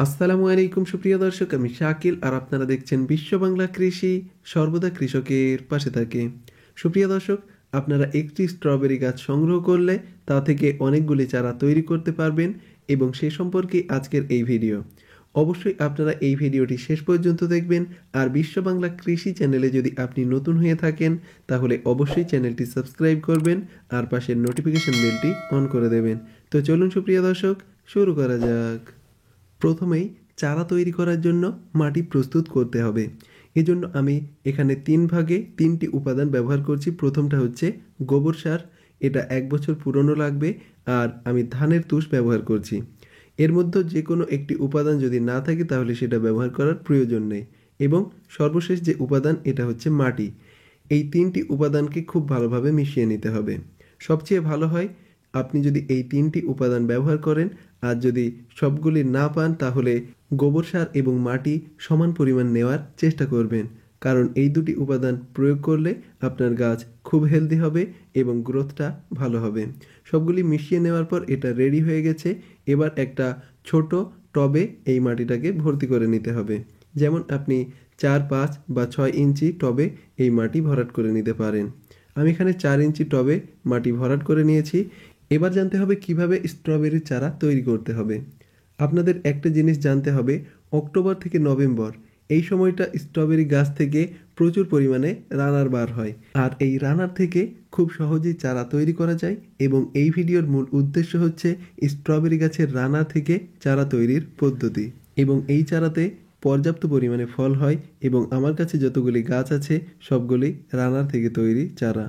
আসসালামু আলাইকুম সুপ্রিয় দর্শক, আমি শাকিল আর আপনারা দেখছেন বিশ্ব বাংলা কৃষি, সর্বদা কৃষকের পাশে থাকে। সুপ্রিয় দর্শক, আপনারা একটি স্ট্রবেরি গাছ সংগ্রহ করলে তা থেকে অনেকগুলি চারা তৈরি করতে পারবেন এবং সে সম্পর্কে আজকের এই ভিডিও। অবশ্যই আপনারা এই ভিডিওটি শেষ পর্যন্ত দেখবেন। আর বিশ্ব বাংলা কৃষি চ্যানেলে যদি আপনি নতুন হয়ে থাকেন তাহলে অবশ্যই চ্যানেলটি সাবস্ক্রাইব করবেন আর পাশের নোটিফিকেশন বেলটি অন করে দেবেন। তো চলুন সুপ্রিয় দর্শক, শুরু করা যাক। প্রথমেই চারা তৈরি করার জন্য মাটি প্রস্তুত করতে হবে। এজন্য আমি এখানে 3 ভাগে 3টি উপাদান ব্যবহার করছি। প্রথমটা হচ্ছে গোবর সার, এটা 1 বছর পুরনো লাগবে। আর আমি ধানের তুষ ব্যবহার করছি। এর মধ্যে যে কোনো একটি উপাদান যদি না থাকে তাহলে সেটা ব্যবহার করার প্রয়োজন নেই। এবং সর্বশেষ যে উপাদান, এটা হচ্ছে মাটি। এই 3টি উপাদানকে খুব ভালোভাবে মিশিয়ে নিতে হবে। সবচেয়ে ভালো হয় আপনি যদি এই 3টি উপাদান ব্যবহার করেন, আর যদি সবগুলি না পান তাহলে গোবর সার এবং মাটি সমান পরিমাণ নেওয়ার চেষ্টা করবেন। কারণ এই দুটি উপাদান প্রয়োগ করলে আপনার গাছ খুব হেলদি হবে এবং গ্রোথটা ভালো হবে। সবগুলি মিশিয়ে নেওয়ার পর এটা রেডি হয়ে গেছে। এবার একটা ছোট টবে এই মাটিটাকে ভর্তি করে নিতে হবে। যেমন আপনি 4, 5 বা 6 ইঞ্চি টবে এই মাটি ভরাট করে নিতে পারেন। আমি এখানে 4 ইঞ্চি টবে মাটি ভরাট করে নিয়েছি। এবার জানতে হবে কিভাবে স্ট্রবেরির চারা তৈরি করতে হবে। আপনাদের একটা জিনিস জানতে হবে, অক্টোবর থেকে নভেম্বর এই সময়টা স্ট্রবেরি গাছ থেকে প্রচুর পরিমাণে রানার বার হয়। আর এই রানার থেকে খুব সহজেই চারা তৈরি করা যায় এবং এই ভিডিওর মূল উদ্দেশ্য হচ্ছে স্ট্রবেরি গাছের রানার থেকে চারা তৈরির পদ্ধতি। এবং এই চারাতে পর্যাপ্ত পরিমাণে ফল হয় এবং আমার কাছে যতগুলি গাছ আছে সবগুলি রানার থেকে তৈরি চারা।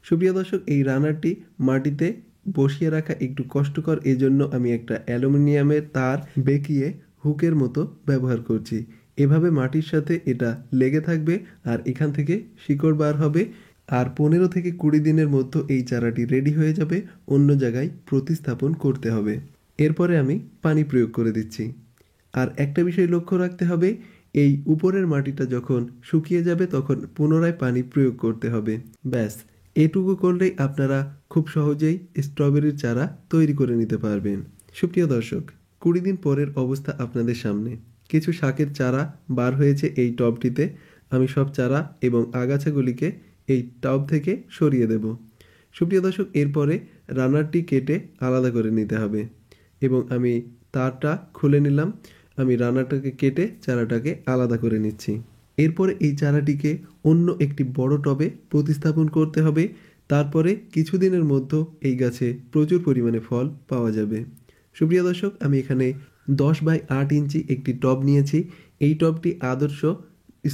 সুপ্রিয় দর্শক, এই রানারটি মাটিতে বসিয়ে রাখা একটু কষ্টকর, এজন্য আমি একটা অ্যালুমিনিয়ামের তার বেঁকিয়ে হুকের মতো ব্যবহার করছি। এভাবে মাটির সাথে এটা লেগে থাকবে আর এখান থেকে শিকড় বার হবে। আর 15 থেকে 20 দিনের মধ্যে এই চারাটি রেডি হয়ে যাবে, অন্য জায়গায় প্রতিস্থাপন করতে হবে। এরপরে আমি পানি প্রয়োগ করে দিচ্ছি। আর একটা বিষয় লক্ষ্য রাখতে হবে, এই উপরের মাটিটা যখন শুকিয়ে যাবে তখন পুনরায় পানি প্রয়োগ করতে হবে। ব্যাস, এটুকু করলেই আপনারা খুব সহজেই স্ট্রবেরির চারা তৈরি করে নিতে পারবেন। সুপ্রিয় দর্শক, 20 দিন পরের অবস্থা আপনাদের সামনে। কিছু শাকের চারা বার হয়েছে এই টবটিতে। আমি সব চারা এবং আগাছাগুলিকে এই টব থেকে সরিয়ে দেব। সুপ্রিয় দর্শক, এরপরে রানারটি কেটে আলাদা করে নিতে হবে এবং আমি তারটা খুলে নিলাম। আমি রানারটাকে কেটে চারাটাকে আলাদা করে নিচ্ছি। এরপরে এই চারাটিকে অন্য একটি বড় টবে প্রতিস্থাপন করতে হবে। তারপরে কিছুদিনের মধ্যে এই গাছে প্রচুর পরিমাণে ফল পাওয়া যাবে। সুপ্রিয় দর্শক, আমি এখানে 10 বাই 8 ইঞ্চি একটি টব নিয়েছি। এই টবটি আদর্শ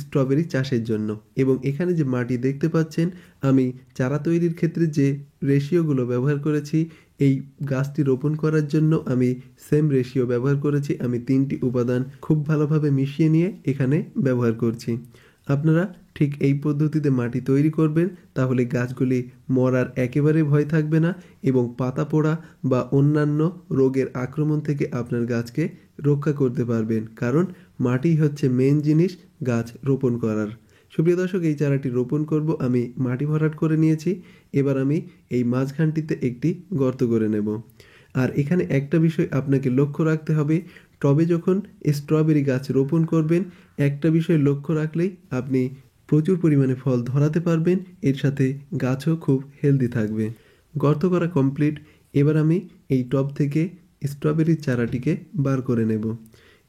স্ট্রবেরি চাষের জন্য এবং এখানে যে মাটি দেখতে পাচ্ছেন, আমি চারা তৈরির ক্ষেত্রে যে রেশিওগুলো ব্যবহার করেছি, এই গাছটি রোপণ করার জন্য আমি সেম রেশিও ব্যবহার করেছি। আমি 3টি উপাদান খুব ভালোভাবে মিশিয়ে নিয়ে এখানে ব্যবহার করছি। আপনারা ঠিক এই পদ্ধতিতে মাটি তৈরি করবেন, তাহলে গাছগুলি মরার একেবারে ভয় থাকবে না এবং পাতা পোড়া বা অন্যান্য রোগের আক্রমণ থেকে আপনার গাছকে রক্ষা করতে পারবেন। কারণ মাটি হচ্ছে মেন জিনিস গাছ রোপণ করার। সুপ্রিয় দর্শক, এই চারাটি রোপণ করব। আমি মাটি ভরাট করে নিয়েছি। এবার আমি এই মাঝখানটিতে একটি গর্ত করে নেব। আর এখানে একটা বিষয় আপনাকে লক্ষ্য রাখতে হবে, টবে যখন স্ট্রবেরি গাছ রোপণ করবেন, একটা বিষয় লক্ষ্য রাখলেই আপনি প্রচুর পরিমাণে ফল ধরাতে পারবেন। এর সাথে গাছও খুব হেলদি থাকবে। গর্ত করা কমপ্লিট। এবার আমি এই টব থেকে স্ট্রবেরির চারাটিকে বার করে নেব।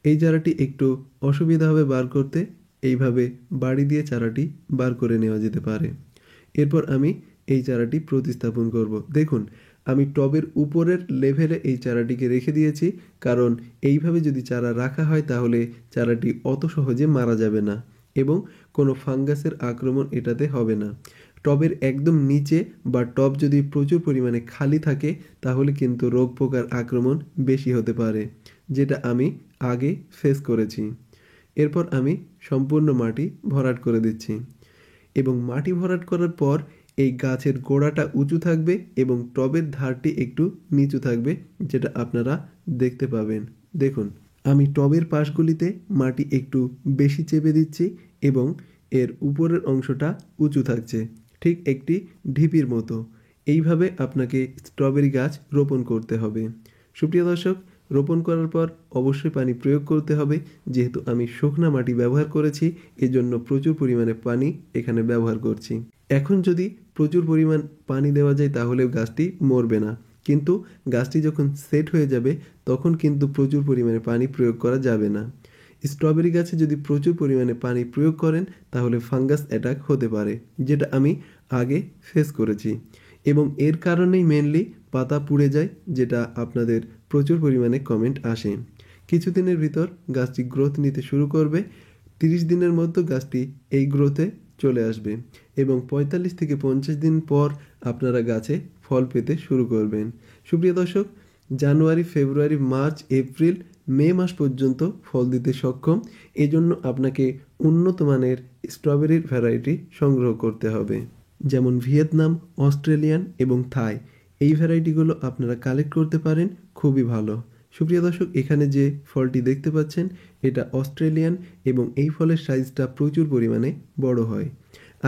এই চারাটি একটু অসুবিধা হবে বার করতে, এইভাবে বাড়ি দিয়ে চারাটি বার করে নেওয়া যেতে পারে। এরপর আমি এই চারাটি প্রতিস্থাপন করব। দেখুন, আমি টবের উপরের লেভেলে এই চারাটিকে রেখে দিয়েছি, কারণ এইভাবে যদি চারা রাখা হয় তাহলে চারাটি অত সহজে মারা যাবে না এবং কোনো ফাঙ্গাসের আক্রমণ এটাতে হবে না। টবের একদম নিচে বা টব যদি প্রচুর পরিমাণে খালি থাকে তাহলে কিন্তু রোগ পোকার আক্রমণ বেশি হতে পারে, যেটা আমি আগে ফেস করেছি। এরপর আমি সম্পূর্ণ মাটি ভরাট করে দিচ্ছি এবং মাটি ভরাট করার পর এই গাছের গোড়াটা উঁচু থাকবে এবং টবের ধারটি একটু নিচু থাকবে, যেটা আপনারা দেখতে পাবেন। দেখুন, আমি টবের পাশগুলিতে মাটি একটু বেশি চেপে দিচ্ছি এবং এর উপরের অংশটা উঁচু থাকছে, ঠিক একটি ঢিপির মতো। এইভাবে আপনাকে স্ট্রবেরি গাছ রোপণ করতে হবে। সুপ্রিয় দর্শক, রোপণ করার পর অবশ্যই পানি প্রয়োগ করতে হবে। যেহেতু আমি শুকনা মাটি ব্যবহার করেছি, এজন্য প্রচুর পরিমাণে পানি এখানে ব্যবহার করছি। এখন যদি প্রচুর পরিমাণ পানি দেওয়া যায় তাহলে গাছটি মরবে না, কিন্তু গাছটি যখন সেট হয়ে যাবে তখন কিন্তু প্রচুর পরিমাণে পানি প্রয়োগ করা যাবে না। স্ট্রবেরি গাছে যদি প্রচুর পরিমাণে পানি প্রয়োগ করেন তাহলে ফাঙ্গাস অ্যাটাক হতে পারে, যেটা আমি আগে ফেস করেছি, এবং এর কারণেই মেনলি পাতা পুড়ে যায়, যেটা আপনাদের প্রচুর পরিমাণে কমেন্ট আসে। কিছুদিনের ভিতর গাছটি গ্রোথ নিতে শুরু করবে। 30 দিনের মধ্যে গাছটি এই গ্রোথে চলে আসবে এবং 45 থেকে 50 দিন পর আপনারা গাছে ফল পেতে শুরু করবেন। সুপ্রিয় দর্শক, জানুয়ারি, ফেব্রুয়ারি, মার্চ, এপ্রিল, মে মাস পর্যন্ত ফল দিতে সক্ষম। এজন্য আপনাকে উন্নত মানের স্ট্রবেরির ভ্যারাইটি সংগ্রহ করতে হবে, যেমন ভিয়েতনাম, অস্ট্রেলিয়ান এবং থাই। এই ভ্যারাইটিগুলো আপনারা কালেক্ট করতে পারেন, খুবই ভালো। সুপ্রিয় দর্শক, এখানে যে ফলটি দেখতে পাচ্ছেন এটা অস্ট্রেলিয়ান এবং এই ফলের সাইজটা প্রচুর পরিমাণে বড় হয়।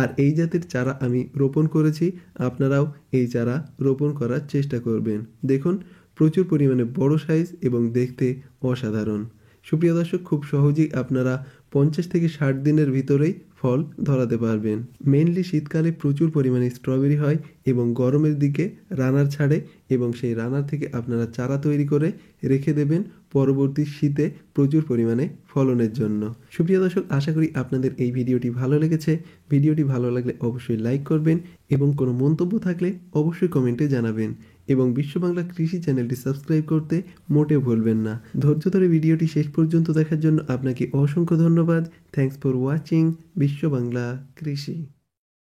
আর এই জাতের চারা আমি রোপণ করেছি, আপনারাও এই চারা রোপণ করার চেষ্টা করবেন। দেখুন, প্রচুর পরিমাণে বড় সাইজ এবং দেখতে অসাধারণ। সুপ্রিয় দর্শক, খুব সহজেই আপনারা 50 থেকে 60 দিনের ভিতরেই ফল ধরাতে পারবেন। মেইনলি শীতকালে প্রচুর পরিমাণে স্ট্রবেরি হয় এবং গরমের দিকে রানার ছাড়ে, এবং সেই রানার থেকে আপনারা চারা তৈরি করে রেখে দেবেন পরবর্তী শীতে প্রচুর পরিমাণে ফলনের জন্য। সুপ্রিয় দর্শক, আশা করি আপনাদের এই ভিডিওটি ভালো লেগেছে। ভিডিওটি ভালো লাগলে অবশ্যই লাইক করবেন এবং কোনো মন্তব্য থাকলে অবশ্যই কমেন্টে জানাবেন, এবং বিশ্ব বাংলা কৃষি চ্যানেলটি সাবস্ক্রাইব করতে মোটেও ভুলবেন না। ধৈর্য ধরে ভিডিওটি শেষ পর্যন্ত দেখার জন্য আপনাকে অসংখ্য ধন্যবাদ। থ্যাঙ্কস ফর ওয়াচিং বিশ্ব বাংলা কৃষি।